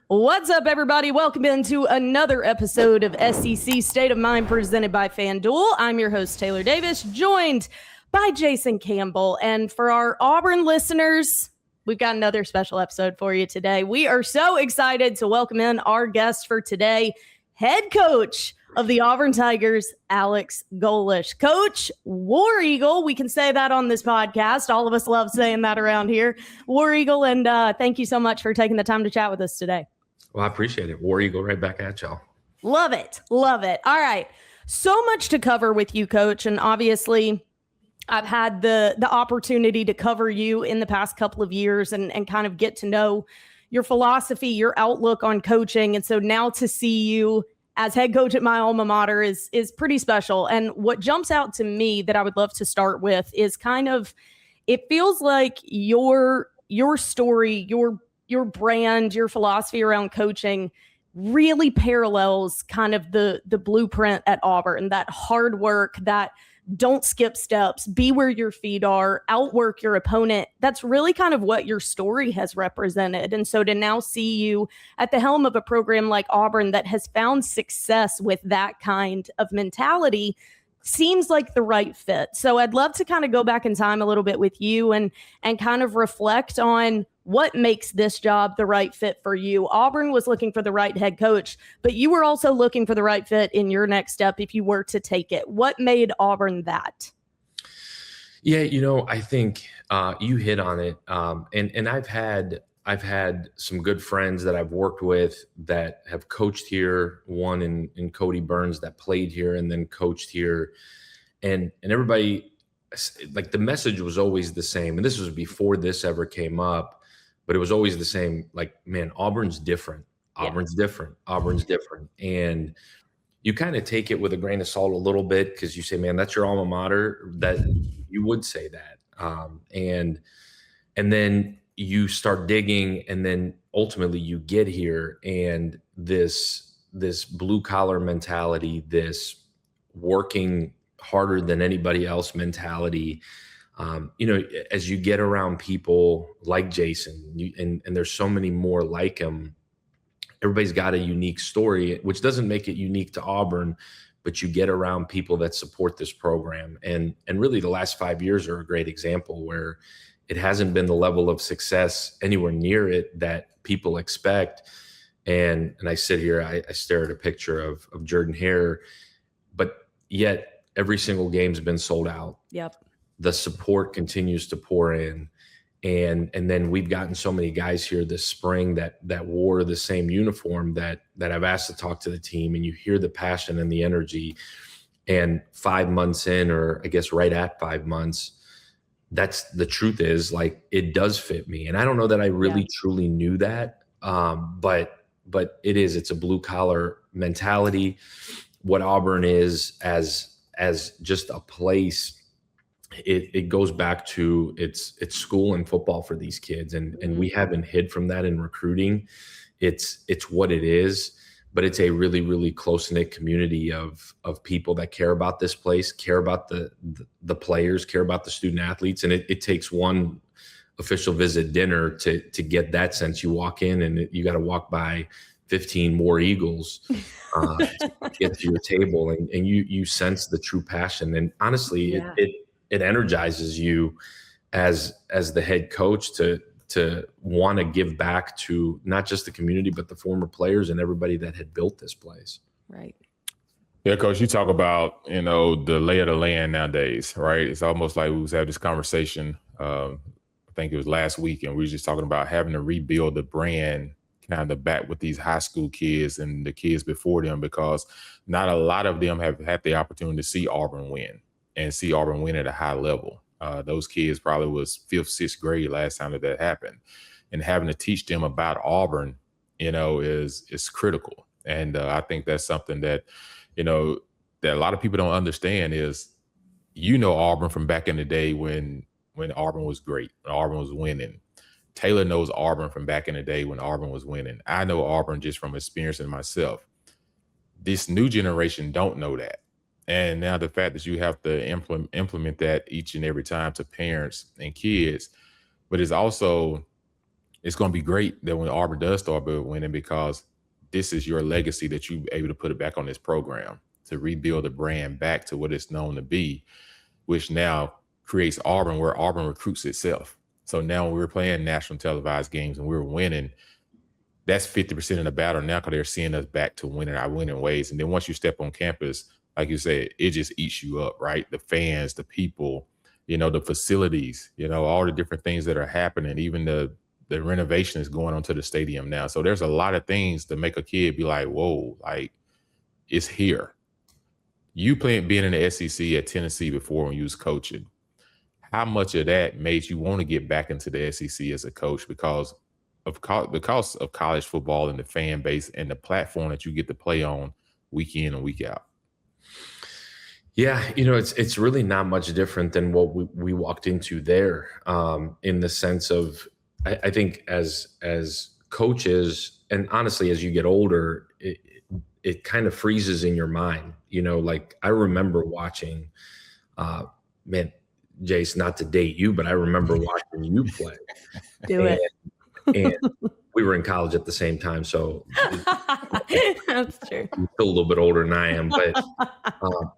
What's up, everybody? Welcome into another episode of SEC State of Mind presented by FanDuel. I'm your host, Taylor Davis, joined by Jason Campbell. And for our Auburn listeners, we've got another special episode for you today. We are so excited to welcome in our guest for today, head coach of the Auburn Tigers, Alex Golesh. Coach, War Eagle, we can say that on this podcast. All of us love saying that around here. War Eagle, and thank you so much for taking the time to chat with us today. Well, I appreciate it. War Eagle right back at y'all. Love it. Love it. All right. So much to cover with you, Coach. And obviously, I've had the opportunity to cover you in the past couple of years and kind of get to know your philosophy, your outlook on coaching. And so now to see you as head coach at my alma mater is pretty special. And what jumps out to me that I would love to start with is kind of, it feels like your story, your brand, your philosophy around coaching really parallels kind of the blueprint at Auburn, that hard work, that don't skip steps, be where your feet are, outwork your opponent. That's really kind of what your story has represented. And so to now see you at the helm of a program like Auburn that has found success with that kind of mentality seems like the right fit. So I'd love to kind of go back in time a little bit with you and kind of reflect on what makes this job the right fit for you. Auburn was looking for the right head coach, but you were also looking for the right fit in your next step if you were to take it. What made Auburn that? Yeah, I think you hit on it. And I've had some good friends that I've worked with that have coached here, one in Cody Burns that played here and then coached here. And everybody, like, the message was always the same. And this was before this ever came up. But it was always the same, like, man, Auburn's different. Auburn's different. Auburn's different. And you kind of take it with a grain of salt a little bit because you say, man, that's your alma mater. That you would say that. And then you start digging, and then ultimately you get here, and this blue collar mentality, this working harder than anybody else mentality. As you get around people like Jason, and there's so many more like him, everybody's got a unique story, which doesn't make it unique to Auburn, but you get around people that support this program. And really the last 5 years are a great example where it hasn't been the level of success anywhere near it that people expect. And I sit here, I stare at a picture of Jordan Hare, but yet every single game's been sold out. Yep. The support continues to pour in. And then we've gotten so many guys here this spring that wore the same uniform that I've asked to talk to the team, and you hear the passion and the energy. And 5 months in, or I guess right at 5 months, that's the truth is, like, it does fit me. And I don't know that I really truly knew that. But it's a blue collar mentality. What Auburn is as just a place, it goes back to it's school and football for these kids, and we haven't hid from that in recruiting. It's what it is, but it's a really, really close-knit community of people that care about this place, care about the players, care about the student athletes, and it takes one official visit dinner to get that sense. You walk in and you got to walk by 15 more Eagles to get to your table, and you sense the true passion. And honestly, it energizes you as the head coach to want to give back to not just the community, but the former players and everybody that had built this place. Right. Yeah, Coach, you talk about, the lay of the land nowadays, right? It's almost like we was having this conversation, I think it was last week, and we were just talking about having to rebuild the brand kind of back with these high school kids and the kids before them, because not a lot of them have had the opportunity to see Auburn win and see Auburn win at a high level. Those kids probably was 5th, 6th grade last time that happened. And having to teach them about Auburn, is critical. And I think that's something that, that a lot of people don't understand is, Auburn from back in the day when Auburn was great, when Auburn was winning. Taylor knows Auburn from back in the day when Auburn was winning. I know Auburn just from experiencing myself. This new generation don't know that. And now the fact that you have to implement that each and every time to parents and kids, but it's it's going to be great that when Auburn does start winning, because this is your legacy that you're able to put it back on this program to rebuild the brand back to what it's known to be, which now creates Auburn where Auburn recruits itself. So now when we're playing national televised games and we're winning, that's 50% of the battle now, because they're seeing us back to winning our winning ways. And then once you step on campus, like you said, it just eats you up, right? The fans, the people, the facilities, all the different things that are happening, even the renovation is going on to the stadium now. So there's a lot of things to make a kid be like, whoa, like it's here. You being in the SEC at Tennessee before when you was coaching, how much of that made you want to get back into the SEC as a coach because of college football and the fan base and the platform that you get to play on week in and week out? Yeah, it's really not much different than what we walked into there, in the sense of, I think as coaches, and honestly, as you get older, it kind of freezes in your mind. Like I remember watching, Jace, not to date you, but I remember watching you play. And we were in college at the same time, so that's true. You're still a little bit older than I am,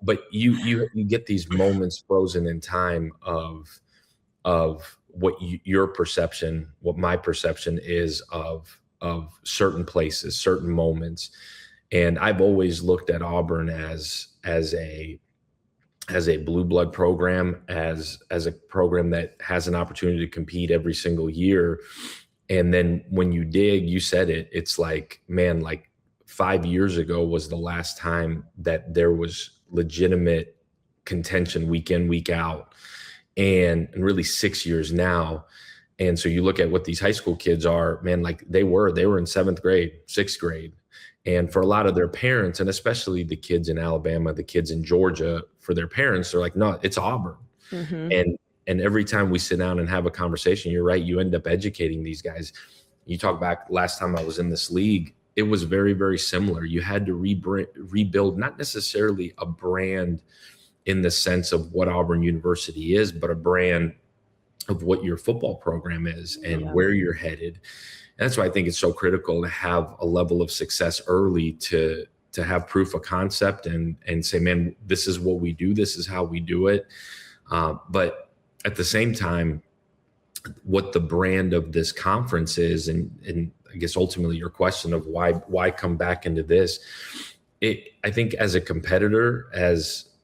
but you get these moments frozen in time of what your perception, what my perception is of certain places, certain moments, and I've always looked at Auburn as a blue blood program, as a program that has an opportunity to compete every single year. And then when you dig, you said it, it's like, man, like 5 years ago was the last time that there was legitimate contention week in, week out, and really 6 years now. And so you look at what these high school kids are, man, like they were in 7th grade, 6th grade. And for a lot of their parents, and especially the kids in Alabama, the kids in Georgia, for their parents, they're like, no, it's Auburn. Mm-hmm. And every time we sit down and have a conversation, you're right, you end up educating these guys. You talk back last time I was in this league, it was very, very similar. You had to rebuild, not necessarily a brand in the sense of what Auburn University is, but a brand of what your football program is and where you're headed. And that's why I think it's so critical to have a level of success early, to have proof of concept and say, man, this is what we do. This is how we do it. But at the same time, what the brand of this conference is, and I guess ultimately your question of why come back into this, I think as a competitor,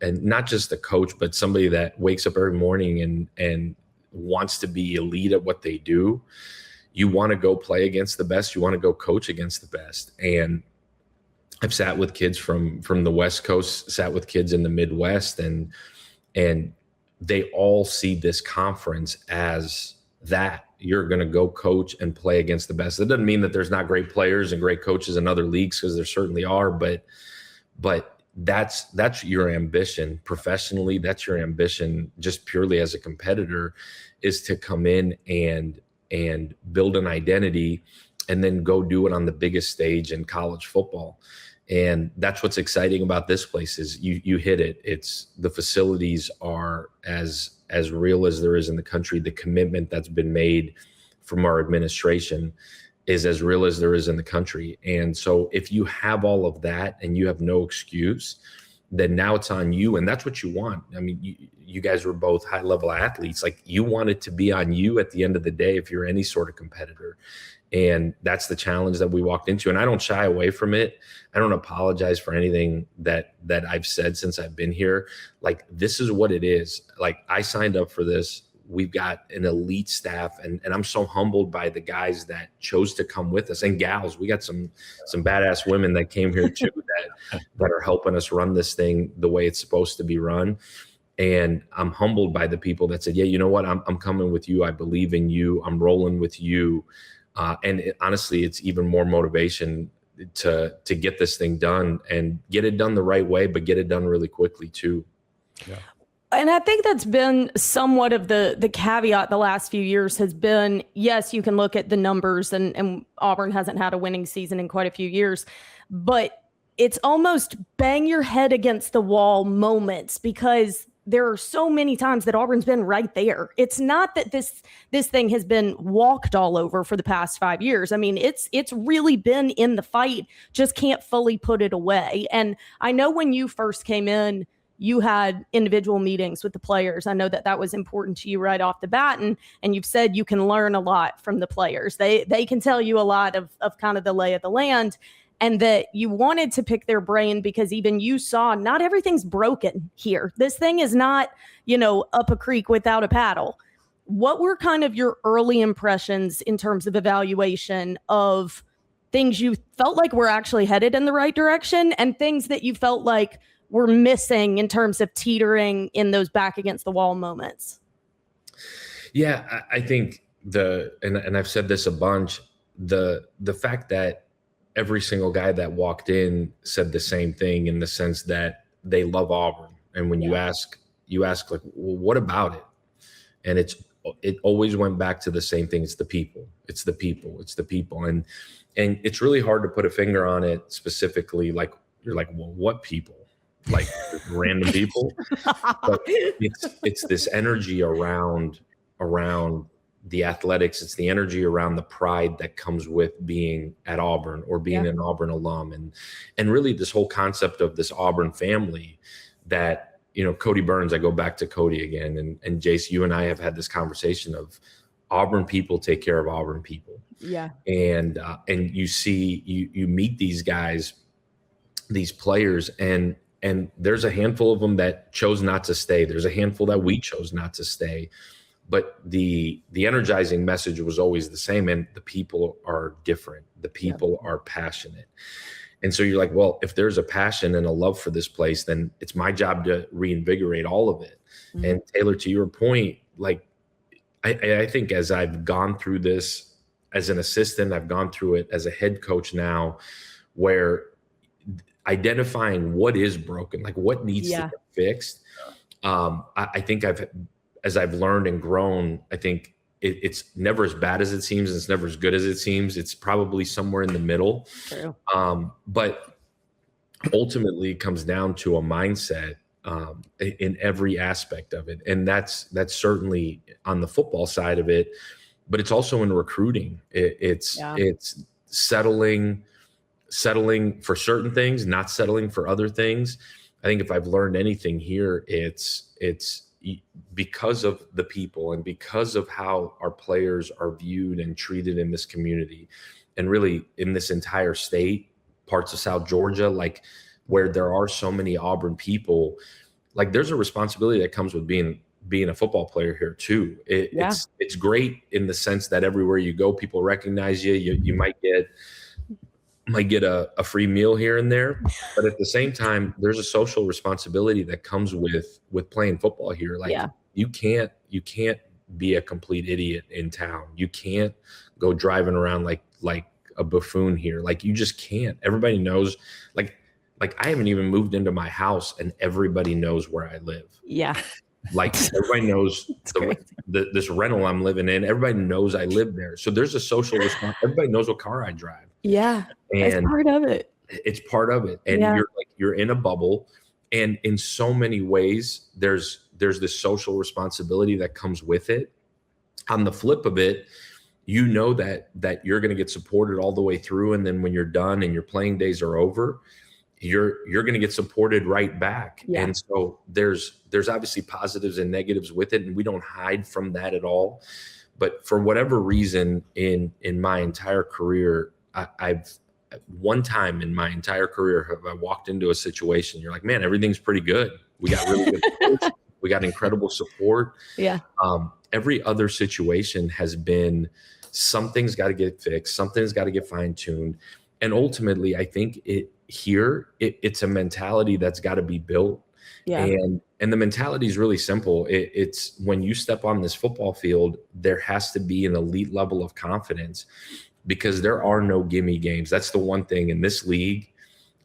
and not just a coach, but somebody that wakes up every morning and wants to be elite at what they do, you want to go play against the best. You want to go coach against the best. And I've sat with kids from the West Coast, sat with kids in the Midwest, and they all see this conference as that. You're going to go coach and play against the best. That doesn't mean that there's not great players and great coaches in other leagues, because there certainly are, but that's your ambition professionally. That's your ambition just purely as a competitor, is to come in and build an identity and then go do it on the biggest stage in college football. And that's what's exciting about this place is you hit it. It's the facilities are as real as there is in the country. The commitment that's been made from our administration is as real as there is in the country. And so if you have all of that and you have no excuse, then now it's on you. And that's what you want. I mean, you guys were both high level athletes. Like, you want it to be on you at the end of the day if you're any sort of competitor. And that's the challenge that we walked into. And I don't shy away from it. I don't apologize for anything that I've said since I've been here. Like, this is what it is. Like, I signed up for this. We've got an elite staff, and I'm so humbled by the guys that chose to come with us, and gals. We got some badass women that came here too that are helping us run this thing the way it's supposed to be run. And I'm humbled by the people that said, yeah, you know what? I'm coming with you. I believe in you. I'm rolling with you. Honestly, it's even more motivation to get this thing done and get it done the right way, but get it done really quickly too. Yeah. And I think that's been somewhat of the caveat the last few years has been, yes, you can look at the numbers and Auburn hasn't had a winning season in quite a few years, but it's almost bang your head against the wall moments, because there are so many times that Auburn's been right there. It's not that this thing has been walked all over for the past 5 years. I mean, it's really been in the fight, just can't fully put it away. And I know when you first came in, you had individual meetings with the players. I know that was important to you right off the bat. And you've said you can learn a lot from the players. They can tell you a lot of kind of the lay of the land, and that you wanted to pick their brain because even you saw not everything's broken here. This thing is not, up a creek without a paddle. What were kind of your early impressions in terms of evaluation of things you felt like were actually headed in the right direction and things that you felt like were missing in terms of teetering in those back against the wall moments? Yeah, I think and I've said this a bunch, the fact that every single guy that walked in said the same thing in the sense that they love Auburn. And when you ask like, well, what about it? And it always went back to the same thing. It's the people. It's the people. It's the people. And it's really hard to put a finger on it specifically. Like, you're like, well, what people? Like random people? But it's this energy around the athletics. It's the energy around the pride that comes with being at Auburn or being an Auburn alum. And really this whole concept of this Auburn family that, Cody Burns, I go back to Cody again, and Jace, you and I have had this conversation of Auburn people take care of Auburn people. Yeah. And you see, you meet these guys, these players, and there's a handful of them that chose not to stay. There's a handful that we chose not to stay. But the energizing message was always the same, and the people are different. The people are passionate. And so you're like, well, if there's a passion and a love for this place, then it's my job to reinvigorate all of it. Mm-hmm. And Taylor, to your point, like I think as I've gone through this as an assistant, I've gone through it as a head coach now, where identifying what is broken, like what needs to get fixed. I think as I've learned and grown, I think it's never as bad as it seems. And it's never as good as it seems. It's probably somewhere in the middle. True. But ultimately it comes down to a mindset in every aspect of it. And that's certainly on the football side of it, but it's also in recruiting. It's settling for certain things, not settling for other things. I think if I've learned anything here, it's because of the people and because of how our players are viewed and treated in this community, and really in this entire state, parts of South Georgia, like where there are so many Auburn people, like there's a responsibility that comes with being a football player here too. It's great in the sense that everywhere you go, people recognize you. You might get a free meal here and there, but at the same time, there's a social responsibility that comes with playing football here. Like you can't be a complete idiot in town. You can't go driving around like a buffoon here. Like you just can't. Everybody knows. Like I haven't even moved into my house, and everybody knows where I live. Yeah. Like everybody knows this rental I'm living in. Everybody knows I live there. So there's a social response. Everybody knows what car I drive. Yeah. And it's part of it. It's part of it. And you're in a bubble. And in so many ways, there's this social responsibility that comes with it. On the flip of it, you know that you're going to get supported all the way through. And then when you're done and your playing days are over, you're going to get supported right back. Yeah. And so there's obviously positives and negatives with it, and we don't hide from that at all. But for whatever reason in my entire career, I've one time in my entire career have I walked into a situation, you're like, man, everything's pretty good. We got really good coach. We got incredible support. Yeah. Every other situation has been something's got to get fixed. Something's got to get fine-tuned. And ultimately, I think it's a mentality that's got to be built. Yeah. And the mentality is really simple. It's when you step on this football field, there has to be an elite level of confidence, because there are no gimme games. That's the one thing in this league,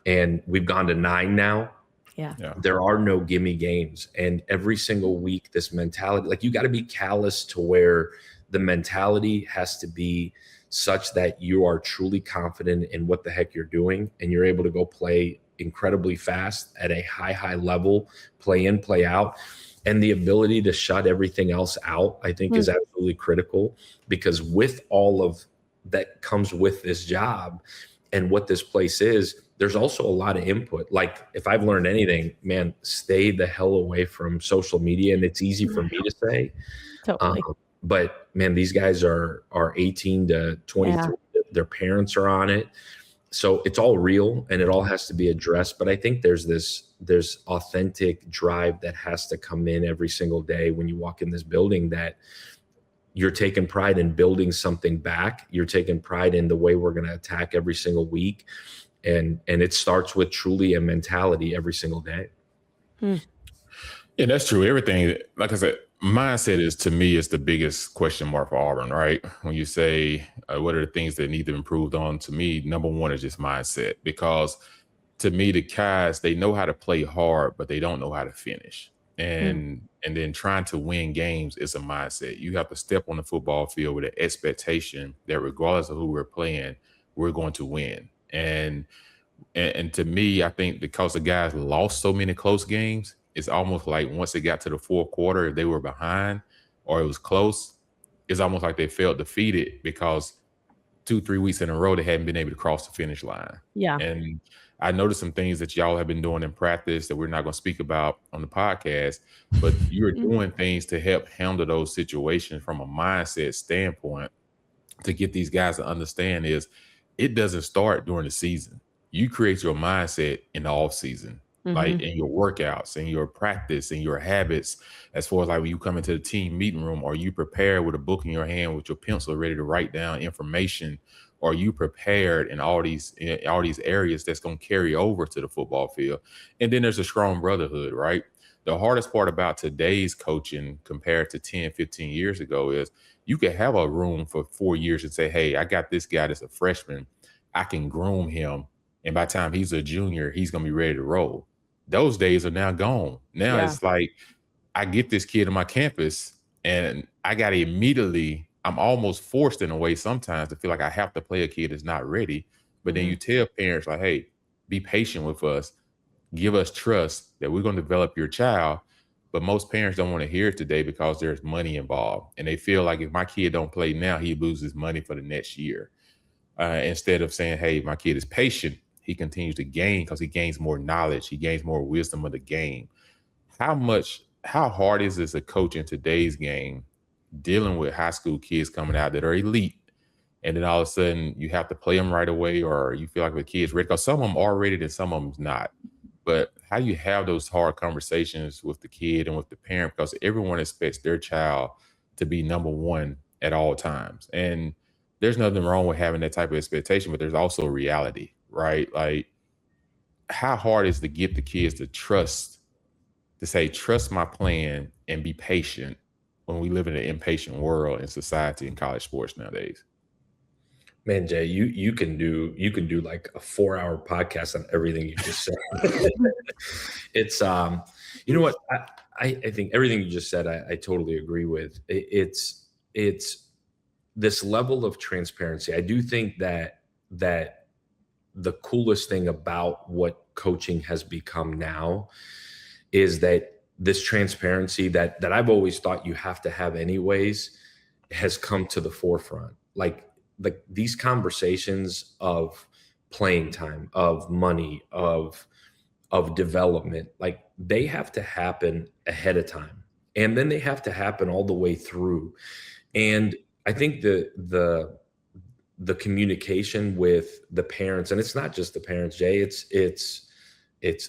and we've gone to 9 now. Yeah. There are no gimme games. And every single week, this mentality, like you got to be callous to where the mentality has to be such that you are truly confident in what the heck you're doing, and you're able to go play incredibly fast at a high level, play in, play out. And the ability to shut everything else out, I think, is absolutely critical, because with all of that comes with this job and what this place is, there's also a lot of input. Like, if I've learned anything, man, stay the hell away from social media. And it's easy for me to say. Totally. But man, these guys are 18 to 23. Yeah. Their parents are on it. So it's all real and it all has to be addressed. But I think there's authentic drive that has to come in every single day when you walk in this building, that you're taking pride in building something back. You're taking pride in the way we're going to attack every single week. And it starts with truly a mentality every single day. Yeah, that's true. Everything, like I said, mindset is, to me, is the biggest question mark for Auburn, right? When you say what are the things that need to be improved on, to me, number one is just mindset. Because to me, the guys, they know how to play hard, but they don't know how to finish. And then trying to win games is a mindset. You have to step on the football field with an expectation that regardless of who we're playing, we're going to win. And to me, I think because the guys lost so many close games, it's almost like once they got to the fourth quarter, if they were behind or it was close, it's almost like they felt defeated because 2-3 weeks in a row, they hadn't been able to cross the finish line. Yeah. And I noticed some things that y'all have been doing in practice that we're not going to speak about on the podcast, but you're doing things to help handle those situations from a mindset standpoint to get these guys to understand is it doesn't start during the season. You create your mindset in the off season. Like in your workouts and your practice and your habits, as far as like when you come into the team meeting room, are you prepared with a book in your hand with your pencil ready to write down information? Are you prepared in all these areas that's going to carry over to the football field? And then there's a strong brotherhood, right? The hardest part about today's coaching compared to 10, 15 years ago is you could have a room for 4 years and say, hey, I got this guy that's a freshman. I can groom him. And by the time he's a junior, he's going to be ready to roll. Those days are now gone. Now it's like, I get this kid on my campus and I got to immediately, I'm almost forced in a way sometimes to feel like I have to play a kid that's not ready. But then you tell parents like, hey, be patient with us. Give us trust that we're going to develop your child. But most parents don't want to hear it today because there's money involved. And they feel like if my kid don't play now, he loses money for the next year. Instead of saying, hey, my kid is patient, he continues to gain because he gains more knowledge. He gains more wisdom of the game. How hard is this a coach in today's game dealing with high school kids coming out that are elite? And then all of a sudden you have to play them right away, or you feel like the kid's ready, because some of them are ready and some of them's not. But how do you have those hard conversations with the kid and with the parent? Because everyone expects their child to be number one at all times. And there's nothing wrong with having that type of expectation, but there's also reality, right? Like, how hard is to get the kids to trust my plan and be patient when we live in an impatient world in society and college sports nowadays? Man, Jay, you can do like a 4-hour podcast on everything you just said. It's you know what, I think everything you just said, I totally agree with. It's this level of transparency. I do think that the coolest thing about what coaching has become now is that this transparency that I've always thought you have to have anyways has come to the forefront. Like these conversations of playing time, of money, of development, like they have to happen ahead of time. And then they have to happen all the way through. And I think the communication with the parents, and it's not just the parents, Jay, it's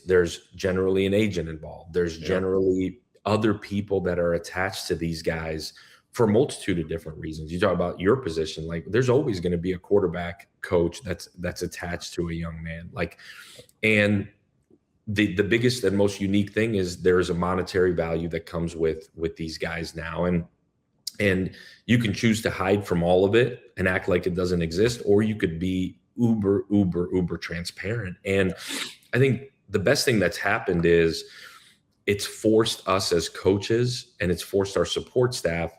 there's generally an agent involved. There's generally other people that are attached to these guys for a multitude of different reasons. You talk about your position, like there's always going to be a quarterback coach that's attached to a young man. Like, and the biggest and most unique thing is there is a monetary value that comes with these guys now. And you can choose to hide from all of it and act like it doesn't exist, or you could be uber transparent. And I think the best thing that's happened is it's forced us as coaches and it's forced our support staff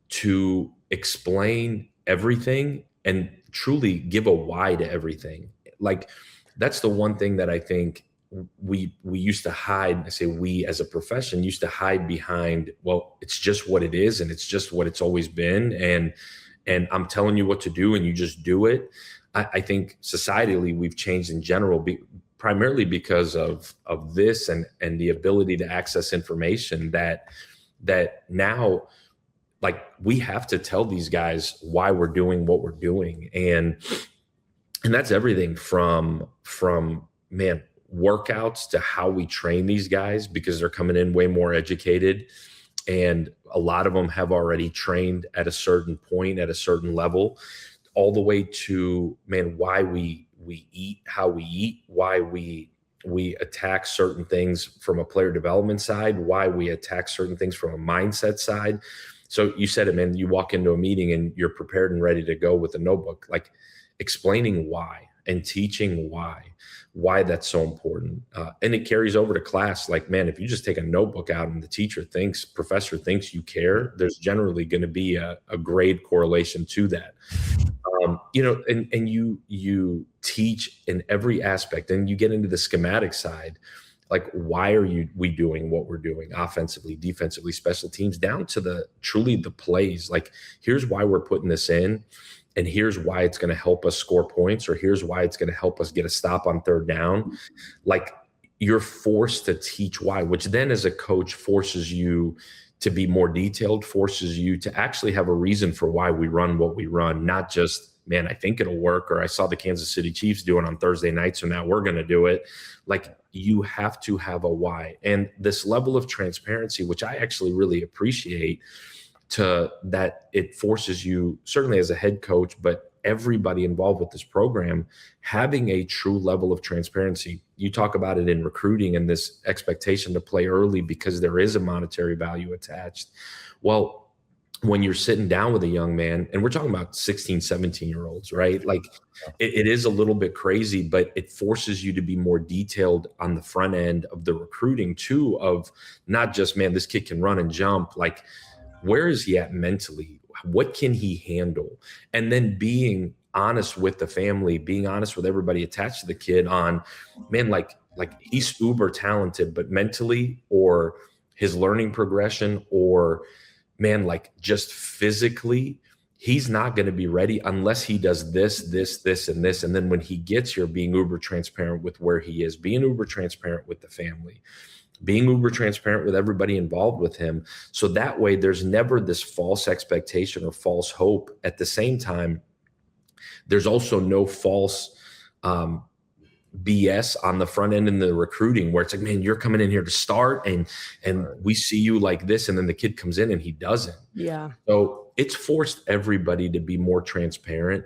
to explain everything and truly give a why to everything. Like, that's the one thing that I think we used to hide. I say we as a profession used to hide behind, well, it's just what it is, and it's just what it's always been, and I'm telling you what to do, and you just do it. I think societally we've changed in general, primarily because of this and the ability to access information that now, like, we have to tell these guys why we're doing what we're doing, and that's everything from man, workouts to how we train these guys, because they're coming in way more educated, and a lot of them have already trained at a certain point, at a certain level, all the way to, man, why we eat how we eat, why we attack certain things from a player development side, why we attack certain things from a mindset side. So you said it, man, you walk into a meeting and you're prepared and ready to go with a notebook, like explaining why and teaching why that's so important. And it carries over to class. Like, man, if you just take a notebook out and the professor thinks you care, there's generally going to be a grade correlation to that. And you teach in every aspect, and you get into the schematic side. Like, why are we doing what we're doing offensively, defensively, special teams, down to truly the plays? Like, here's why we're putting this in, and here's why it's going to help us score points, or here's why it's going to help us get a stop on third down. Like, you're forced to teach why, which then as a coach forces you to be more detailed, forces you to actually have a reason for why we run what we run, not just, man, I think it'll work, or I saw the Kansas City Chiefs do it on Thursday night, so now we're going to do it. Like, you have to have a why. And this level of transparency, which I actually really appreciate, to that it forces you, certainly as a head coach, but everybody involved with this program, having a true level of transparency. You talk about it in recruiting and this expectation to play early because there is a monetary value attached. Well, when you're sitting down with a young man, and we're talking about 16, 17-year-olds, right? Like, it is a little bit crazy, but it forces you to be more detailed on the front end of the recruiting too, of not just, man, this kid can run and jump. Like, where is he at mentally? What can he handle? And then being honest with the family, being honest with everybody attached to the kid on, man, like he's uber talented, but mentally, or his learning progression, or, man, like just physically, he's not going to be ready unless he does this, and this. And then when he gets here, being uber transparent with where he is, being uber transparent with the family, being uber transparent with everybody involved with him. So that way there's never this false expectation or false hope. At the same time, there's also no false BS on the front end in the recruiting, where it's like, man, you're coming in here to start, and we see you like this, and then the kid comes in and he doesn't. Yeah. So it's forced everybody to be more transparent,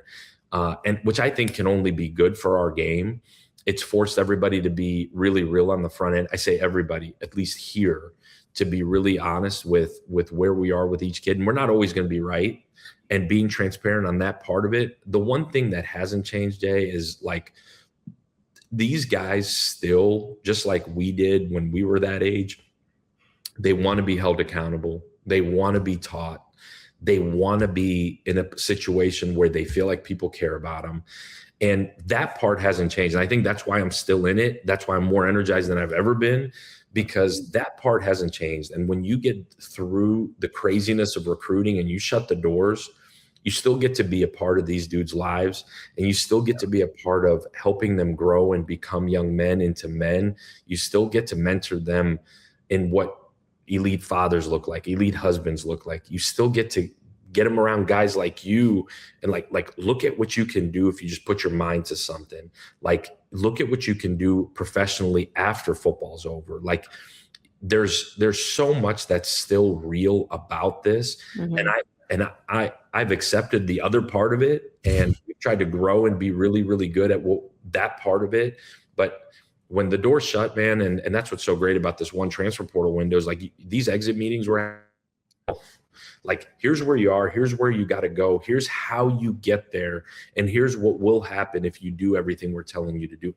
and which I think can only be good for our game. It's forced everybody to be really real on the front end. I say everybody, at least here, to be really honest with where we are with each kid. And we're not always going to be right, and being transparent on that part of it. The one thing that hasn't changed, Jay, is like, these guys still, just like we did when we were that age, they want to be held accountable. They want to be taught. They want to be in a situation where they feel like people care about them. And that part hasn't changed. And I think that's why I'm still in it. That's why I'm more energized than I've ever been, because that part hasn't changed. And when you get through the craziness of recruiting and you shut the doors, you still get to be a part of these dudes' lives, and you still get to be a part of helping them grow and become young men into men. You still get to mentor them in what elite fathers look like, elite husbands look like. You still get to get them around guys like you, and like look at what you can do if you just put your mind to something. Like, look at what you can do professionally after football's over. Like, there's so much that's still real about this. Mm-hmm. And I've accepted the other part of it, and we've tried to grow and be really, really good at that part of it. But when the door's shut, man, and that's what's so great about this one transfer portal window, is like, these exit meetings were like, here's where you are, here's where you got to go, here's how you get there, and here's what will happen if you do everything we're telling you to do.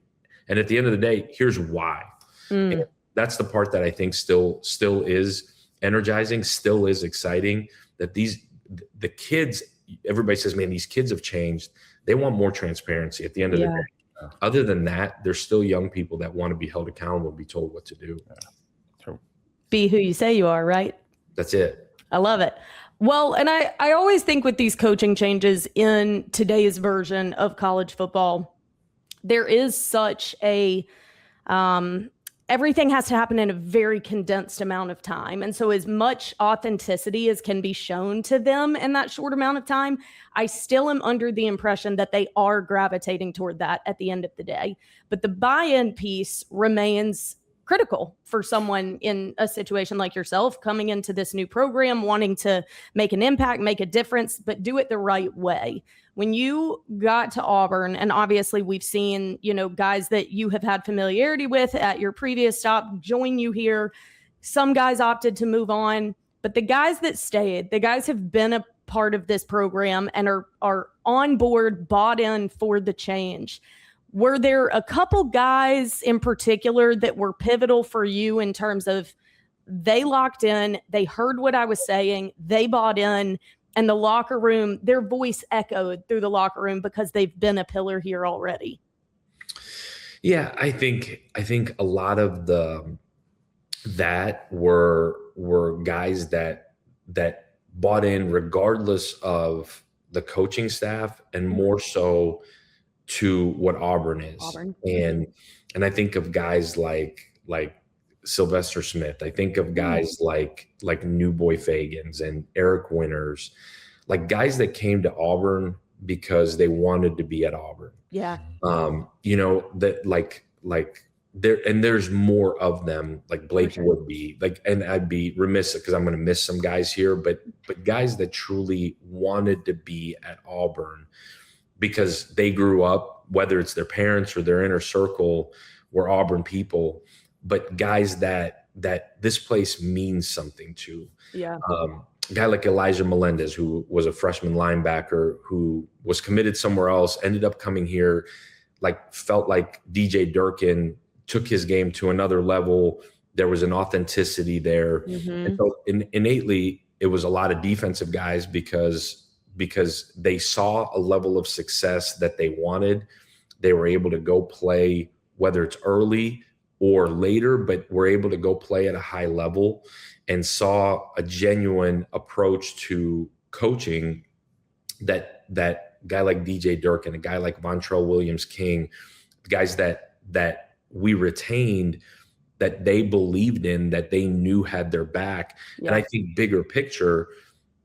And at the end of the day, here's why. And that's the part that I think still is energizing, still is exciting, that the kids, everybody says, man, these kids have changed. They want more transparency at the end of the day. other than that, there's still young people that want to be held accountable, be told what to do. Be who you say you are, right? That's it. I love it. Well, and I always think with these coaching changes in today's version of college football, there is such a everything has to happen in a very condensed amount of time. And so as much authenticity as can be shown to them in that short amount of time, I still am under the impression that they are gravitating toward that at the end of the day. But the buy-in piece remains critical for someone in a situation like yourself coming into this new program, wanting to make an impact, make a difference, but do it the right way. When you got to Auburn, and obviously we've seen, guys that you have had familiarity with at your previous stop join you here. Some guys opted to move on, but the guys that stayed, the guys have been a part of this program and are on board, bought in for the change. Were there a couple guys in particular that were pivotal for you in terms of they locked in, they heard what I was saying, they bought in, and the locker room, their voice echoed through the locker room because they've been a pillar here already? Yeah, I think a lot of that were guys that bought in regardless of the coaching staff, and more so to what Auburn is. And I think of guys like Sylvester Smith. I think of guys like New Boy Fagans and Eric Winters, like guys that came to Auburn because they wanted to be at Auburn. Yeah. That like there's more of them, like Blake would be like, and I'd be remiss because I'm going to miss some guys here, but guys that truly wanted to be at Auburn because they grew up, whether it's their parents or their inner circle, were Auburn people, but guys that this place means something to. Yeah. A guy like Elijah Melendez, who was a freshman linebacker who was committed somewhere else, ended up coming here, like felt like DJ Durkin took his game to another level. There was an authenticity there. And so innately, it was a lot of defensive guys because they saw a level of success that they wanted. They were able to go play, whether it's early or later, but were able to go play at a high level and saw a genuine approach to coaching that guy like DJ Durkin, a guy like Vontrell Williams-King, guys that we retained, that they believed in, that they knew had their back. Yeah. And I think bigger picture,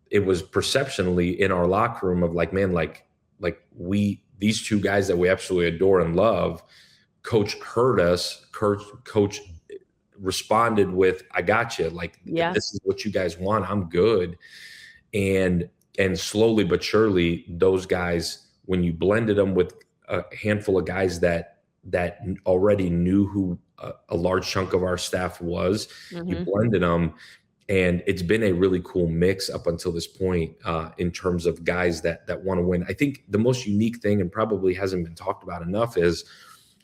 it was perceptionally in our locker room of like, man, like these two guys that we absolutely adore and love, coach heard us, coach responded with, I got you. Like, this is what you guys want. I'm good. And slowly but surely, those guys, when you blended them with a handful of guys that already knew who a large chunk of our staff was, you blended them. And it's been a really cool mix up until this point in terms of guys that want to win. I think the most unique thing, and probably hasn't been talked about enough, is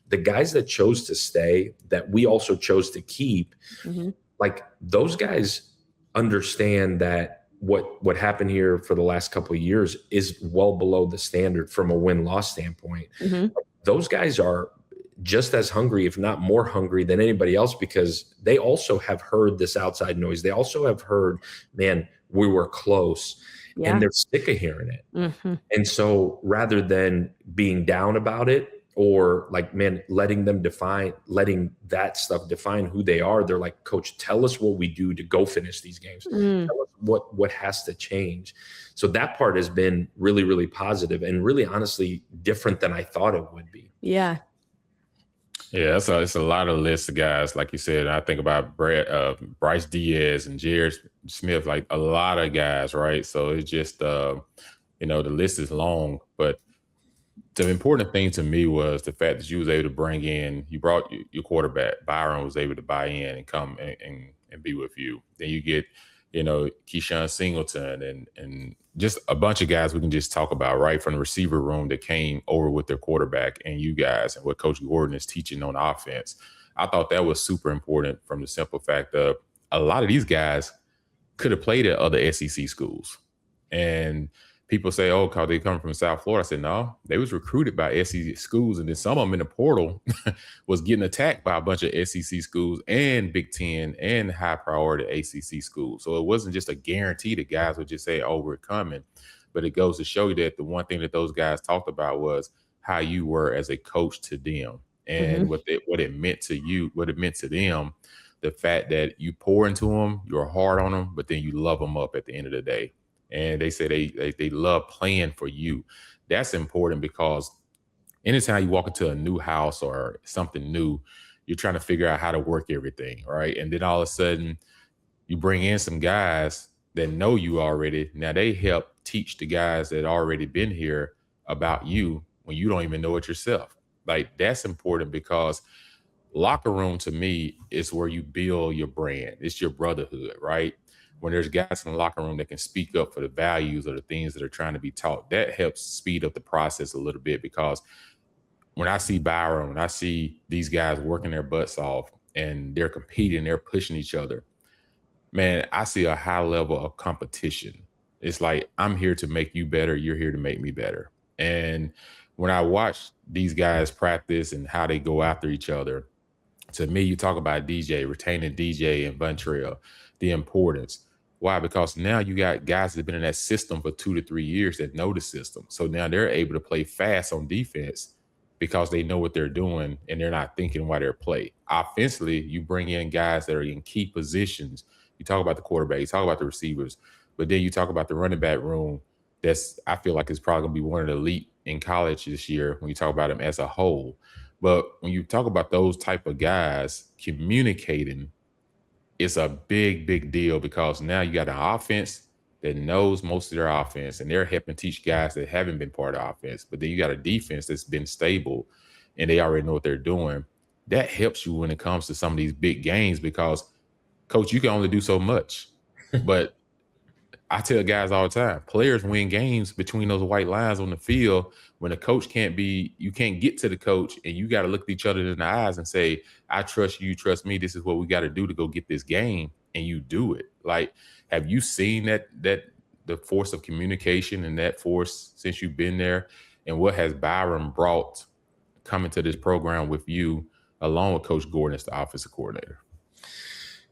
the guys that chose to stay, that we also chose to keep. Like those guys understand that what happened here for the last couple of years is well below the standard from a win-loss standpoint. Like, those guys are just as hungry, if not more hungry than anybody else, because they also have heard this outside noise. They also have heard, man, we were close, and they're sick of hearing it. And so rather than being down about it, or like, man, letting that stuff define who they are, they're like, Coach, tell us what we do to go finish these games. Tell us what has to change. So that part has been really, really positive and really honestly different than I thought it would be. Yeah. Yeah, it's a lot of list of guys, like you said. I think about Bryce Diaz and Jared Smith, like a lot of guys, right? So it's just, the list is long. But the important thing to me was the fact that you was able to bring in, you brought your quarterback. Byron was able to buy in and come and be with you. Then you get, Keyshawn Singleton and just a bunch of guys we can just talk about, right, from the receiver room that came over with their quarterback and you guys and what Coach Gordon is teaching on offense. I thought that was super important from the simple fact of a lot of these guys could have played at other SEC schools. And people say, oh, cause they come from South Florida. I said, no, they was recruited by SEC schools. And then some of them in the portal was getting attacked by a bunch of SEC schools and Big Ten and high priority ACC schools. So it wasn't just a guarantee that guys would just say, oh, we're coming. But it goes to show you that the one thing that those guys talked about was how you were as a coach to them and what it meant to you, what it meant to them. The fact that you pour into them, you're hard on them, but then you love them up at the end of the day. And they say they love playing for you. That's important because anytime you walk into a new house or something new, you're trying to figure out how to work everything, right? And then all of a sudden, you bring in some guys that know you already. Now they help teach the guys that already been here about you when you don't even know it yourself. Like, that's important because locker room to me is where you build your brand. It's your brotherhood, right? When there's guys in the locker room that can speak up for the values or the things that are trying to be taught, that helps speed up the process a little bit. Because when I see Byron, when I see these guys working their butts off and they're competing, they're pushing each other, man, I see a high level of competition. It's like, I'm here to make you better. You're here to make me better. And when I watch these guys practice and how they go after each other, to me, you talk about DJ, retaining DJ and Buntrail, the importance. Why? Because now you got guys that have been in that system for 2 to 3 years that know the system. So now they're able to play fast on defense because they know what they're doing and they're not thinking while they're playing. Offensively, you bring in guys that are in key positions. You talk about the quarterback, you talk about the receivers, but then you talk about the running back room. I feel like it's probably going to be one of the elite in college this year when you talk about them as a whole. But when you talk about those type of guys communicating, it's a big, big deal because now you got an offense that knows most of their offense and they're helping teach guys that haven't been part of offense. But then you got a defense that's been stable and they already know what they're doing. That helps you when it comes to some of these big games because, Coach, you can only do so much. But I tell guys all the time, players win games between those white lines on the field when the coach you can't get to the coach and you got to look at each other in the eyes and say, I trust you, you trust me. This is what we got to do to go get this game. And you do it. Like, have you seen that the force of communication and that force since you've been there? And what has Byron brought coming to this program with you along with Coach Gordon as the offensive coordinator?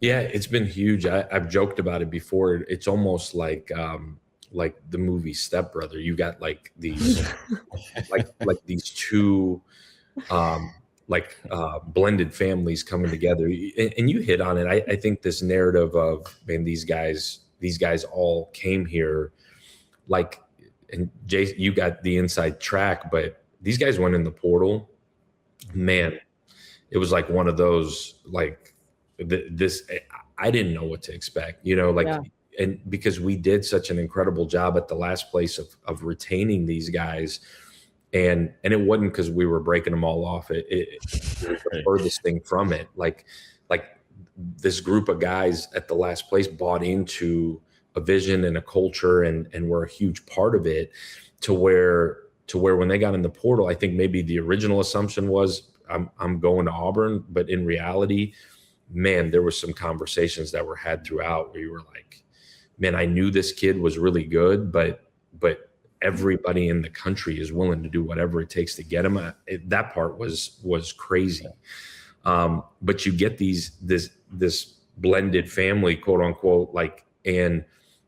Yeah, it's been huge. I've joked about it before. It's almost like the movie Stepbrother. You got like these like these two blended families coming together. And you hit on it. I think this narrative of, man, these guys all came here, like, and Jay, you got the inside track, but these guys went in the portal. Man, it was like one of those, like, I didn't know what to expect, and because we did such an incredible job at the last place of retaining these guys, and it wasn't because we were breaking them all off. It was the furthest thing from it. Like this group of guys at the last place bought into a vision and a culture and were a huge part of it to where when they got in the portal, I think maybe the original assumption was I'm going to Auburn, but in reality, man, there were some conversations that were had throughout where you were like, man, I knew this kid was really good, but everybody in the country is willing to do whatever it takes to get him. That part was crazy. But you get this blended family, quote unquote, like, and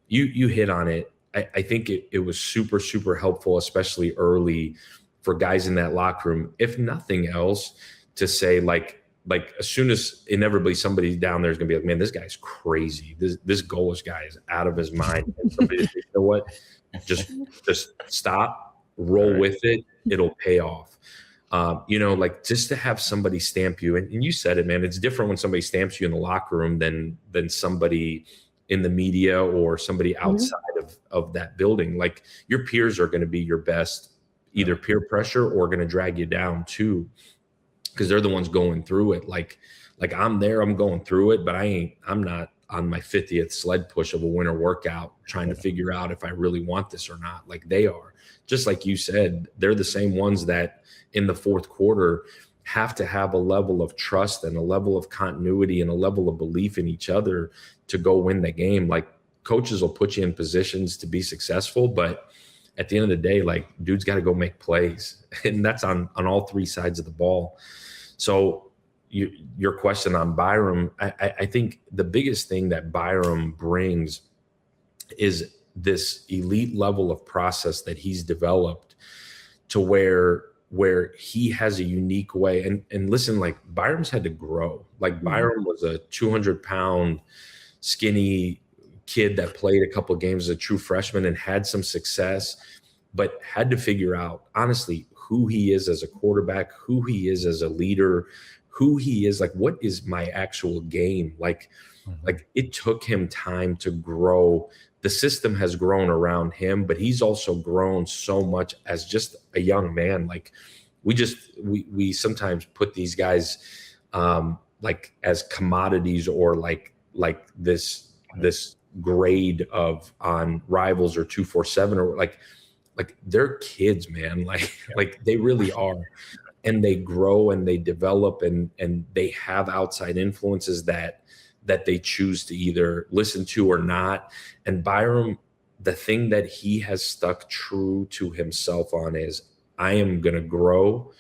you hit on it. I think it was super, super helpful, especially early for guys in that locker room, if nothing else, to say like as soon as inevitably somebody down there is going to be like, man, this guy's crazy. This Golesh guy is out of his mind. And somebody says, you know what? Just stop, roll with it. It'll pay off. Like just to have somebody stamp you. And you said it, man, it's different when somebody stamps you in the locker room than somebody in the media or somebody outside of that building. Like your peers are going to be your best, either peer pressure or going to drag you down too, because they're the ones going through it. Like I'm there, I'm going through it, but I'm not on my 50th sled push of a winter workout trying to figure out if I really want this or not. Like they are. Just like you said, they're the same ones that in the fourth quarter have to have a level of trust and a level of continuity and a level of belief in each other to go win the game. Like coaches will put you in positions to be successful, but at the end of the day, like, dude's got to go make plays, and that's on all three sides of the ball. So your question on Byram, I think the biggest thing that Byram brings is this elite level of process that he's developed to where he has a unique way. And listen, like, Byram's had to grow. Like, Byram was a 200-pound skinny kid that played a couple of games as a true freshman and had some success, but had to figure out, honestly, who he is as a quarterback, who he is as a leader, who he is, like, what is my actual game? Like it took him time to grow. The system has grown around him, but he's also grown so much as just a young man. Like, we sometimes put these guys like as commodities, or like this grade of on Rivals or 247, or like they're kids, man. Like they really are. And they grow and they develop and they have outside influences that they choose to either listen to or not. And Byram, the thing that he has stuck true to himself on is, I am going to grow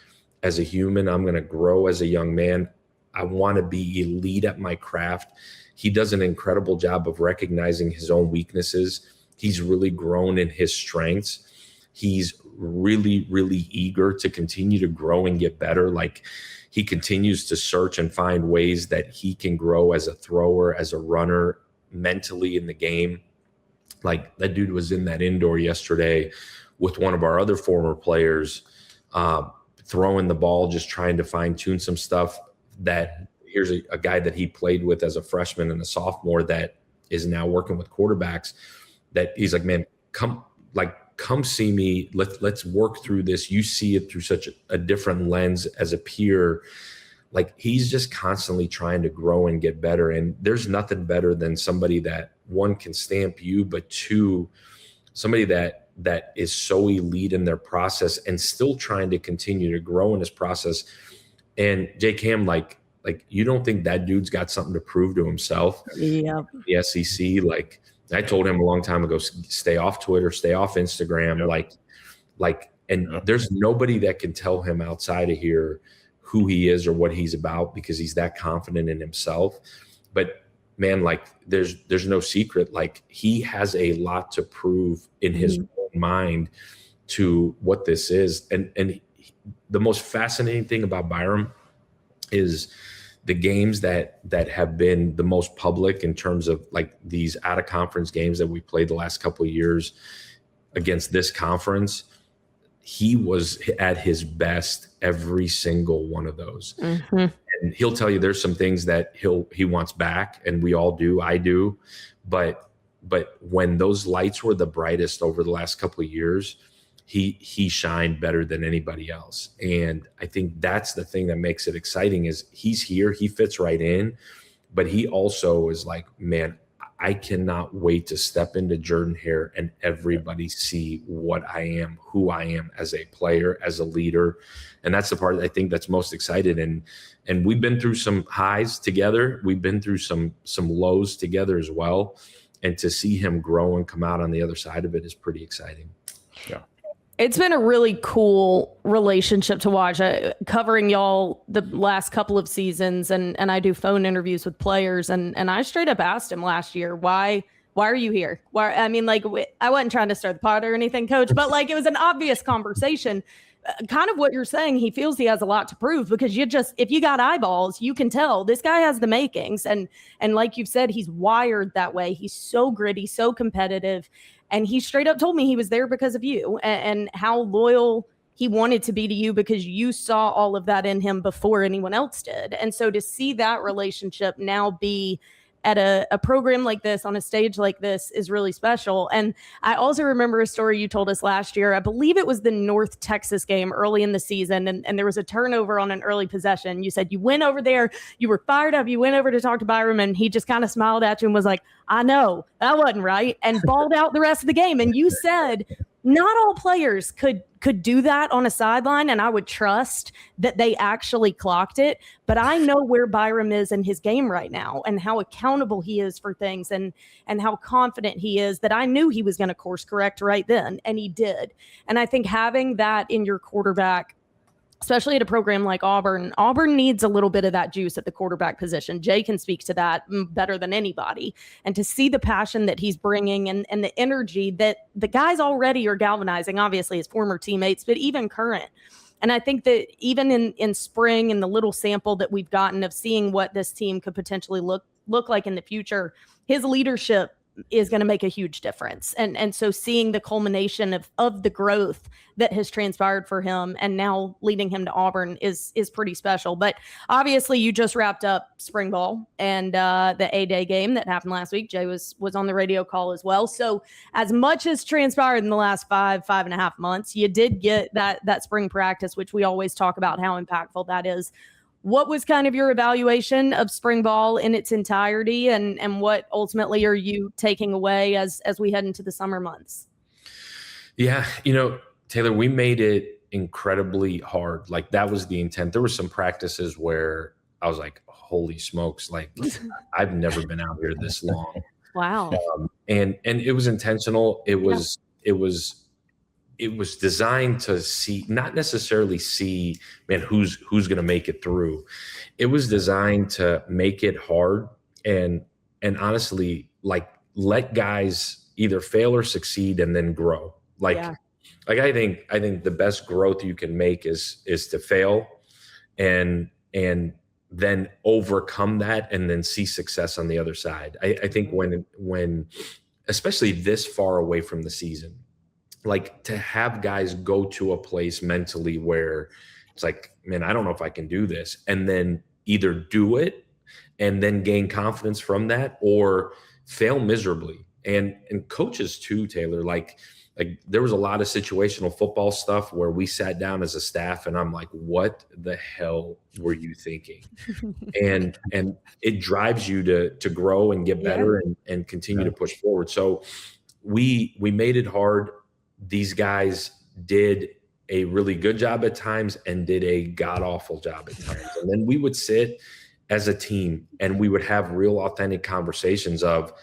as a human. I'm going to grow as a young man. I want to be elite at my craft. He does an incredible job of recognizing his own weaknesses. He's really grown in his strengths. He's really, really eager to continue to grow and get better. Like, he continues to search and find ways that he can grow as a thrower, as a runner, mentally in the game. Like, that dude was in that indoor yesterday with one of our other former players, throwing the ball, just trying to fine tune some stuff. That here's a guy that he played with as a freshman and a sophomore that is now working with quarterbacks, that he's like, man, come see me. Let's work through this. You see it through such a different lens as a peer. Like, he's just constantly trying to grow and get better. And there's nothing better than somebody that, one, can stamp you, but two, somebody that is so elite in their process and still trying to continue to grow in his process. And J Cam, like you don't think that dude's got something to prove to himself? Yeah. The SEC, like, I told him a long time ago, stay off Twitter, stay off Instagram. Yep. There's nobody that can tell him outside of here who he is or what he's about, because he's that confident in himself. But man, like, there's no secret. Like, he has a lot to prove in his own mind to what this is. And the most fascinating thing about Byram is the games that have been the most public in terms of, like, these out of conference games that we played the last couple of years against this conference. He was at his best every single one of those. Mm-hmm. And he'll tell you there's some things that he wants back, and we all do. I do. But when those lights were the brightest over the last couple of years, he shined better than anybody else. And I think that's the thing that makes it exciting, is he's here, he fits right in, but he also is like, man, I cannot wait to step into Jordan-Hare and everybody see what I am, who I am as a player, as a leader. And that's the part that I think that's most excited. And we've been through some highs together. We've been through some lows together as well. And to see him grow and come out on the other side of it is pretty exciting. Yeah. It's been a really cool relationship to watch, covering y'all the last couple of seasons. And I do phone interviews with players. And I straight up asked him last year, why are you here? Why? I mean, like, I wasn't trying to start the pot or anything, Coach, but like, it was an obvious conversation. Kind of what you're saying, he feels he has a lot to prove, because if you got eyeballs, you can tell this guy has the makings. And like you've said, he's wired that way. He's so gritty, so competitive. And he straight up told me he was there because of you, and how loyal he wanted to be to you, because you saw all of that in him before anyone else did. And so to see that relationship now be at a program like this, on a stage like this, is really special. And I also remember a story you told us last year. I believe it was the North Texas game early in the season. And there was a turnover on an early possession. You said you went over there, you were fired up, you went over to talk to Byram, and he just kind of smiled at you and was like, I know, that wasn't right, and balled out the rest of the game. And you said not all players could do that on a sideline, and I would trust that they actually clocked it. But I know where Byron is in his game right now and how accountable he is for things and how confident he is that I knew he was going to course correct right then, and he did. And I think having that in your quarterback, especially at a program like Auburn needs a little bit of that juice at the quarterback position. Jay can speak to that better than anybody. And to see the passion that he's bringing and the energy that the guys already are galvanizing, obviously his former teammates, but even current. And I think that even in spring and the little sample that we've gotten of seeing what this team could potentially look like in the future, his leadership is going to make a huge difference. And so seeing the culmination of the growth that has transpired for him and now leading him to Auburn is pretty special. But obviously you just wrapped up spring ball and the A-Day game that happened last week. Jay was on the radio call as well. So as much as transpired in the last 5.5 months, you did get that spring practice, which we always talk about how impactful that is. What was kind of your evaluation of spring ball in its entirety, and what ultimately are you taking away as we head into the summer months? Yeah, Taylor, we made it incredibly hard. Like, that was the intent. There were some practices where I was like, holy smokes, like I've never been out here this long. Wow. And it was intentional. It was designed to see, not necessarily see, man, who's going to make it through. It was designed to make it hard and honestly, like, let guys either fail or succeed and then grow. I think the best growth you can make is to fail and then overcome that and then see success on the other side. I think when especially this far away from the season, like, to have guys go to a place mentally where it's like, man, I don't know if I can do this, and then either do it and then gain confidence from that or fail miserably. And coaches too, Taylor, like there was a lot of situational football stuff where we sat down as a staff and I'm like, what the hell were you thinking? and it drives you to grow and get better and continue to push forward. So we made it hard. These guys did a really good job at times and did a god-awful job at times. And then we would sit as a team and we would have real authentic conversations of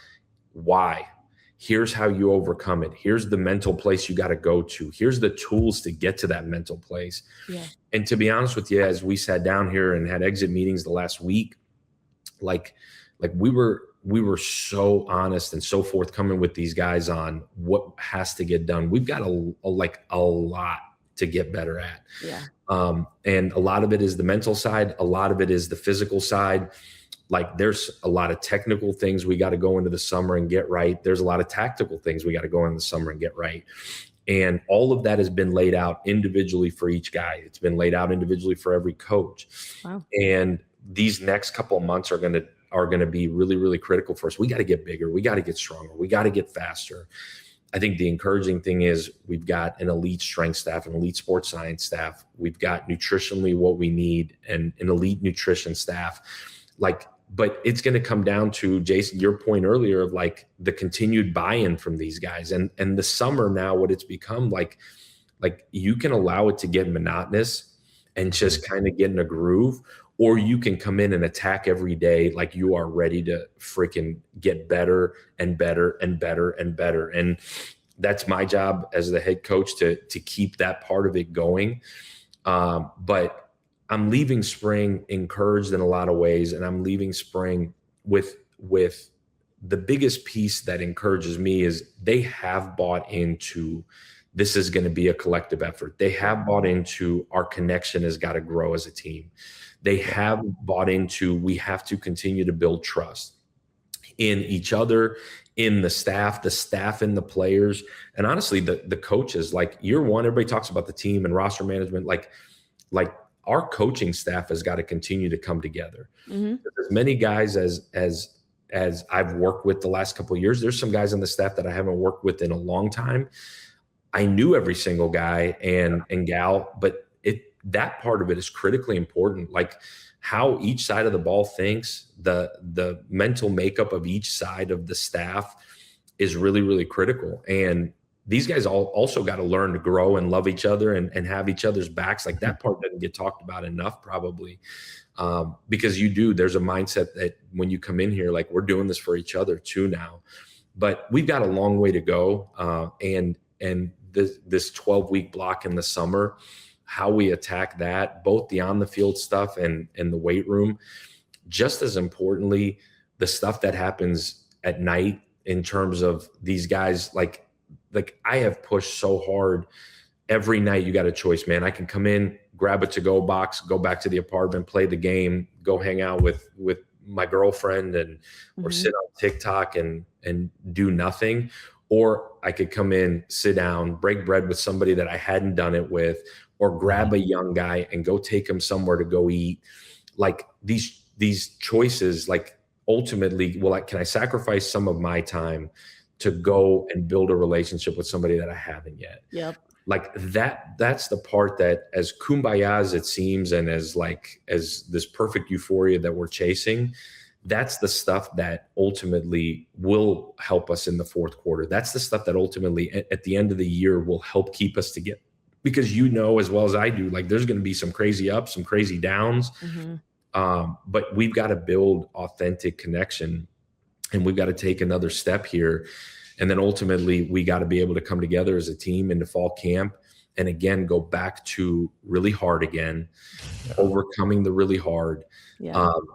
why. Here's how you overcome it. Here's the mental place you got to go to. Here's the tools to get to that mental place. Yeah. And to be honest with you, as we sat down here and had exit meetings the last week, like we were so honest and so forthcoming with these guys on what has to get done. We've got a lot to get better at. Yeah. And a lot of it is the mental side. A lot of it is the physical side. Like, there's a lot of technical things we got to go into the summer and get right. There's a lot of tactical things we got to go into the summer and get right. And all of that has been laid out individually for each guy. It's been laid out individually for every coach. Wow. And these next couple of months are going to be really, really critical for us. We got to get bigger. We got to get stronger. We got to get faster. I think the encouraging thing is we've got an elite strength staff, an elite sports science staff. We've got nutritionally what we need and an elite nutrition staff. But it's going to come down to, Jason, your point earlier of like the continued buy-in from these guys and the summer now, what it's become like you can allow it to get monotonous and just kind of get in a groove, or you can come in and attack every day like you are ready to freaking get better and better and better and better. And that's my job as the head coach to keep that part of it going. But I'm leaving spring encouraged in a lot of ways, and I'm leaving spring with the biggest piece that encourages me is they have bought into this is going to be a collective effort. They have bought into our connection has got to grow as a team. They have bought into we have to continue to build trust in each other, in the staff and the players, and honestly, the coaches. Like, year one, everybody talks about the team and roster management. Like our coaching staff has got to continue to come together. Mm-hmm. As many guys as I've worked with the last couple of years, there's some guys on the staff that I haven't worked with in a long time. I knew every single guy and gal, but that part of it is critically important. Like, how each side of the ball thinks, the mental makeup of each side of the staff is really, really critical. And these guys also got to learn to grow and love each other and have each other's backs. Like that part doesn't get talked about enough probably. Because there's a mindset that when you come in here, like we're doing this for each other too now, but we've got a long way to go. And this 12-week block in the summer, how we attack that, both the on the field stuff and the weight room, just as importantly, the stuff that happens at night in terms of these guys, like I have pushed so hard every night. You got a choice, man. I can come in, grab a to-go box, go back to the apartment, play the game, go hang out with my girlfriend or sit on TikTok and do nothing. Or I could come in, sit down, break bread with somebody that I hadn't done it with, or grab a young guy and go take him somewhere to go eat. Like these choices, like ultimately, can I sacrifice some of my time to go and build a relationship with somebody that I haven't yet? Yep. Like that's the part that, as kumbaya as it seems, and as this perfect euphoria that we're chasing, that's the stuff that ultimately will help us in the fourth quarter. That's the stuff that ultimately at the end of the year will help keep us together. Because as well as I do, like there's going to be some crazy ups, some crazy downs, but we've got to build authentic connection, and we've got to take another step here. And then ultimately we got to be able to come together as a team into fall camp and again, go back to really hard again, overcoming the really hard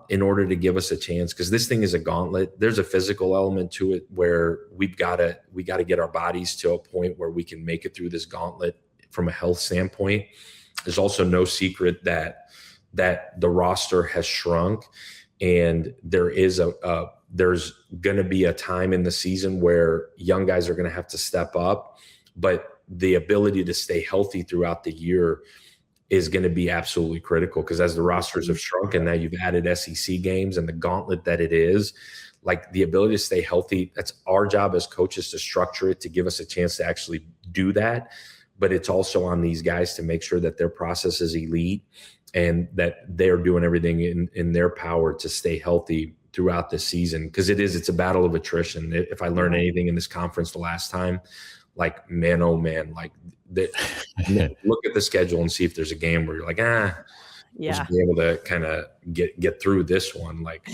in order to give us a chance. Cause this thing is a gauntlet. There's a physical element to it where we got to get our bodies to a point where we can make it through this gauntlet from a health standpoint. There's also no secret that the roster has shrunk, and there's going to be a time in the season where young guys are going to have to step up, but the ability to stay healthy throughout the year is going to be absolutely critical, because as the rosters have shrunk and now you've added SEC games and the gauntlet that it is, like the ability to stay healthy, that's our job as coaches to structure it to give us a chance to actually do that. But it's also on these guys to make sure that their process is elite and that they're doing everything in their power to stay healthy throughout the season. Because it's a battle of attrition. If I learned anything in this conference the last time, like, man, oh man, like look at the schedule and see if there's a game where you're like, we'll just be able to kind of get through this one. Like,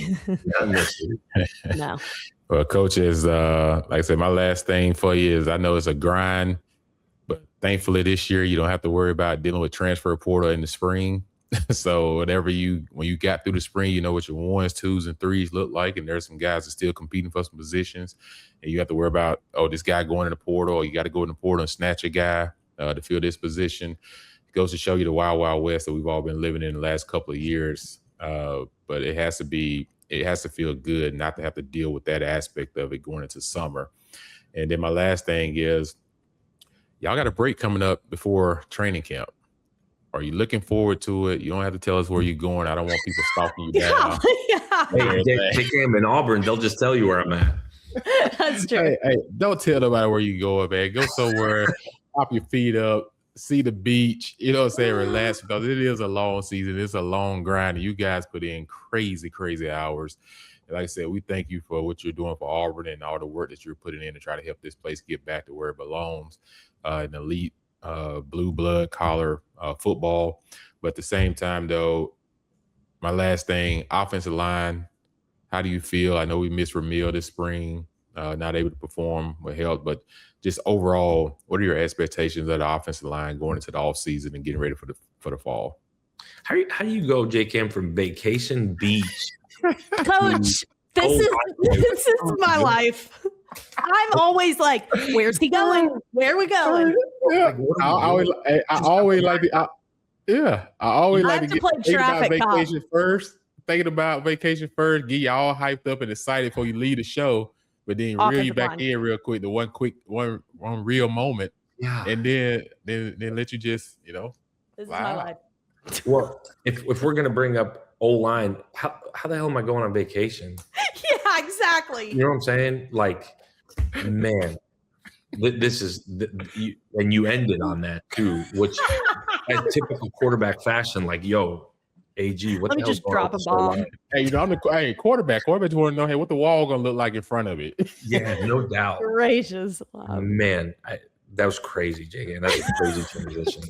no. Well, coaches, like I said, my last thing for you is, I know it's a grind, but thankfully this year you don't have to worry about dealing with transfer portal in the spring. So when you got through the spring, you know what your 1s, 2s, and 3s look like, and there's some guys that are still competing for some positions, and you have to worry about, this guy going in the portal, or you got to go in the portal and snatch a guy to fill this position. It goes to show you the wild, wild west that we've all been living in the last couple of years. But it has to feel good not to have to deal with that aspect of it going into summer. And then my last thing is, y'all got a break coming up before training camp. Are you looking forward to it? You don't have to tell us where you're going. I don't want people stalking you down. Hey, they came in Auburn. They'll just tell you where I'm at. That's true. Hey, don't tell nobody where you going, man. Go somewhere, pop your feet up, see the beach. You know what I'm saying? Relax, because it is a long season. It's a long grind. And you guys put in crazy, crazy hours. And like I said, we thank you for what you're doing for Auburn and all the work that you're putting in to try to help this place get back to where it belongs, an elite blue blood collar football. But at the same time, though, my last thing, offensive line, how do you feel? I know we missed Ramil this spring, not able to perform with health, but just overall, what are your expectations of the offensive line going into the offseason and getting ready for the fall? How do you go, J-Cam, from vacation beach? Coach, this is my life. I'm always like, where's he going? Where are we going? Yeah. I always like to play traffic cop. Thinking about vacation first, get you all hyped up and excited before you leave the show, but then reel you back in real quick, the one real moment, and then let you just, This is my life. Well, if we're gonna bring up O-line, how the hell am I going on vacation? Yeah, exactly. You know what I'm saying? Like, man, this is and you ended on that too, which in typical quarterback fashion, like, yo, AG, what Let me just drop a bomb. Hey, I'm the quarterback. Quarterbacks want to know, what the wall gonna look like in front of it. Yeah, no doubt. Gracious. Man, That was crazy, JK. That's a crazy transition.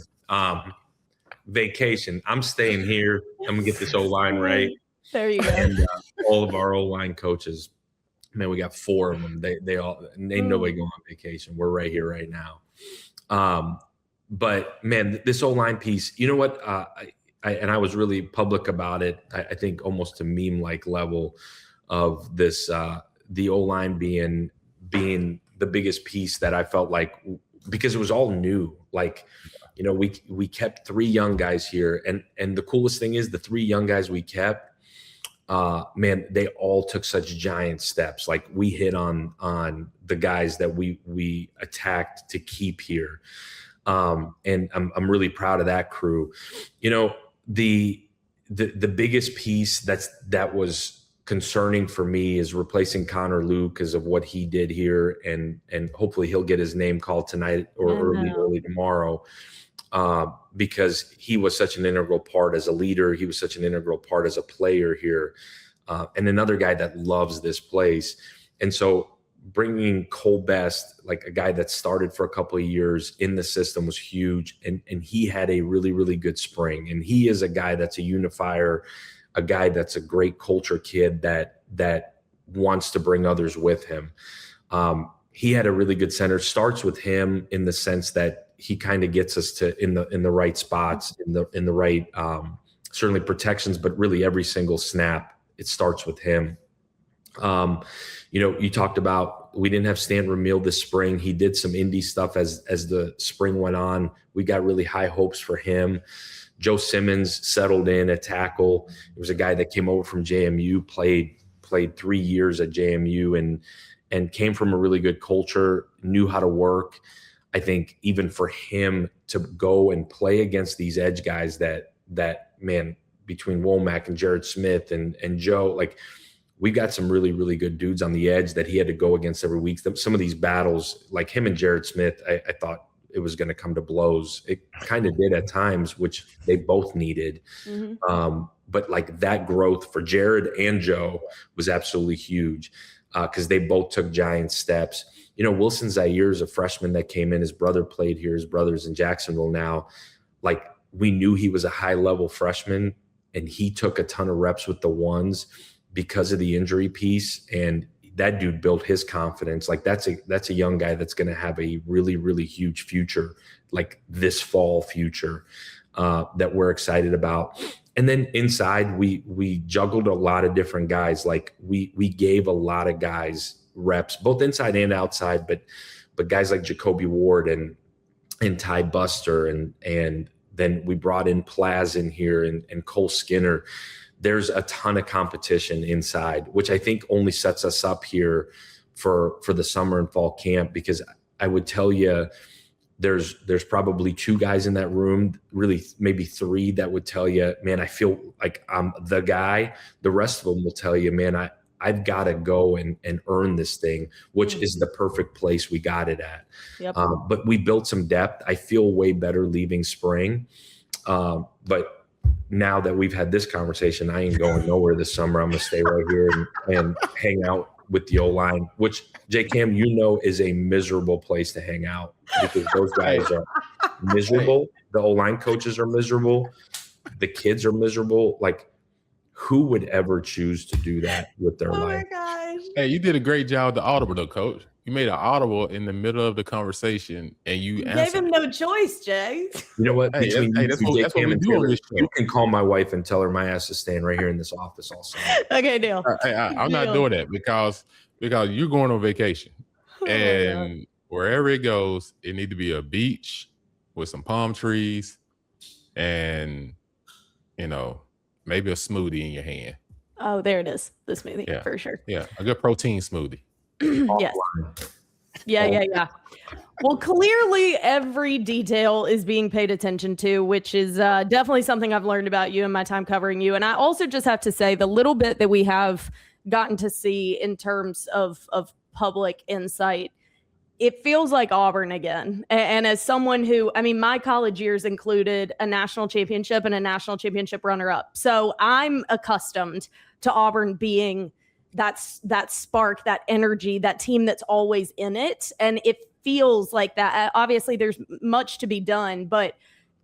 Vacation. I'm staying here. I'm gonna get this O-line right. There you go. And all of our O-line coaches, man, we got 4 of them. They all ain't nobody going on vacation. We're right here right now. But man, this O-line piece, you know what? I was really public about it. I think almost to meme-like level of this, the O-line being the biggest piece that I felt like, because it was all new. Like, you know, we kept 3 young guys here, and the coolest thing is the 3 young guys we kept, man, they all took such giant steps. Like, we hit on the guys that we attacked to keep here. And I'm really proud of that crew. You know, the biggest piece that was concerning for me is replacing Connor Luke because of what he did here, and hopefully he'll get his name called tonight or early tomorrow, because he was such an integral part as a leader. He was such an integral part as a player here, and another guy that loves this place. And so bringing Cole Best, like a guy that started for a couple of years in the system, was huge. And he had a really, really good spring. And he is a guy that's a unifier, a guy that's a great culture kid that wants to bring others with him. He had a really good center. Starts with him in the sense that he kind of gets us to in the right spots, in the right certainly protections, but really every single snap, it starts with him. You know, you talked about, we didn't have Stan Ramil this spring. He did some indie stuff as the spring went on. We got really high hopes for him. Joe Simmons settled in at tackle. It was a guy that came over from JMU, played 3 years at JMU and came from a really good culture, knew how to work. I think even for him to go and play against these edge guys that man, between Womack and Jared Smith and Joe, like, we got some really, really good dudes on the edge that he had to go against every week. Some of these battles, like him and Jared Smith, I thought it was going to come to blows. It kind of did at times, which they both needed. Mm-hmm. But like, that growth for Jared and Joe was absolutely huge, because they both took giant steps. You know, Wilson Zaire is a freshman that came in. His brother played here. His brother's in Jacksonville now. Like, we knew he was a high-level freshman, and he took a ton of reps with the ones because of the injury piece, and that dude built his confidence. Like, that's a young guy that's going to have a really, really huge future, like this fall future, that we're excited about. And then inside, we juggled a lot of different guys. Like, we gave a lot of guys reps, both inside and outside, but guys like Jacoby Ward and Ty Buster, and then we brought in Plaz in here and Cole Skinner. There's a ton of competition inside, which I think only sets us up here for the summer and fall camp, because I would tell you there's probably 2 guys in that room, really maybe 3, that would tell you, man, I feel like I'm the guy. The rest of them will tell you, man, I've got to go and earn this thing, which is the perfect place we got it at. Yep. But we built some depth. I feel way better leaving spring. But now that we've had this conversation, I ain't going nowhere this summer. I'm going to stay right here and hang out with the O-line, which, J-Cam, you know, is a miserable place to hang out, because those guys are miserable. The O-line coaches are miserable. The kids are miserable. Like, who would ever choose to do that with their life? Oh, my gosh. Hey, you did a great job with the audible, though, Coach. You made an audible in the middle of the conversation, and you gave him no choice, Jay. You know what? That's what we do on this show. You can call my wife and tell her my ass is staying right here in this office all summer. Okay, deal. I'm not doing that because you're going on vacation, and wherever it goes, it need to be a beach with some palm trees, and maybe a smoothie in your hand. Oh, there it is. The smoothie, for sure. Yeah, a good protein smoothie. Yes. Yeah. Well, clearly every detail is being paid attention to, which is definitely something I've learned about you in my time covering you. And I also just have to say, the little bit that we have gotten to see in terms of public insight, it feels like Auburn again. And as someone who, I mean, my college years included a national championship and a national championship runner-up. So I'm accustomed to Auburn being that spark, that energy, that team that's always in it. And feels like that. Obviously, there's much to be done, but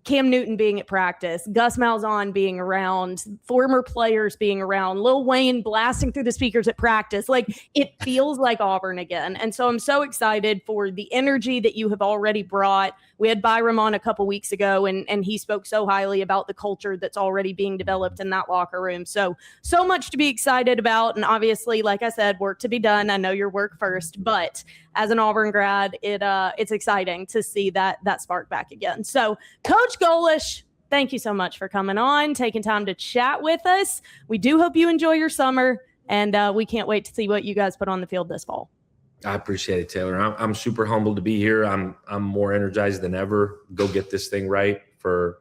Cam Newton being at practice, Gus Malzahn being around, former players being around, Lil Wayne blasting through the speakers at practice. Like, it feels like Auburn again. And so I'm so excited for the energy that you have already brought. We had Byron on a couple weeks ago, and he spoke so highly about the culture that's already being developed in that locker room. So much to be excited about. And obviously, like I said, work to be done. I know your work first, but as an Auburn grad, it's exciting to see that spark back again. So Coach Golesh, thank you so much for coming on, taking time to chat with us. We do hope you enjoy your summer, and we can't wait to see what you guys put on the field this fall. I appreciate it, Taylor. I'm super humbled to be here. I'm more energized than ever. Go get this thing right for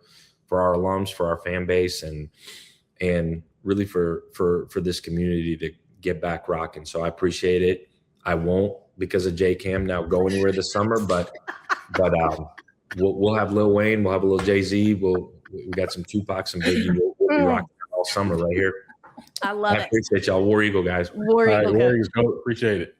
our alums, for our fan base, and really for this community to get back rocking. So I appreciate it. I won't, because of J-Cam, now go anywhere this summer, but we'll have Lil Wayne, we'll have a little Jay-Z, we got some Tupac, some Biggie. We'll be rocking all summer right here. I love it. I appreciate y'all. War Eagle, guys. War Eagle. Warriors, go. Appreciate it.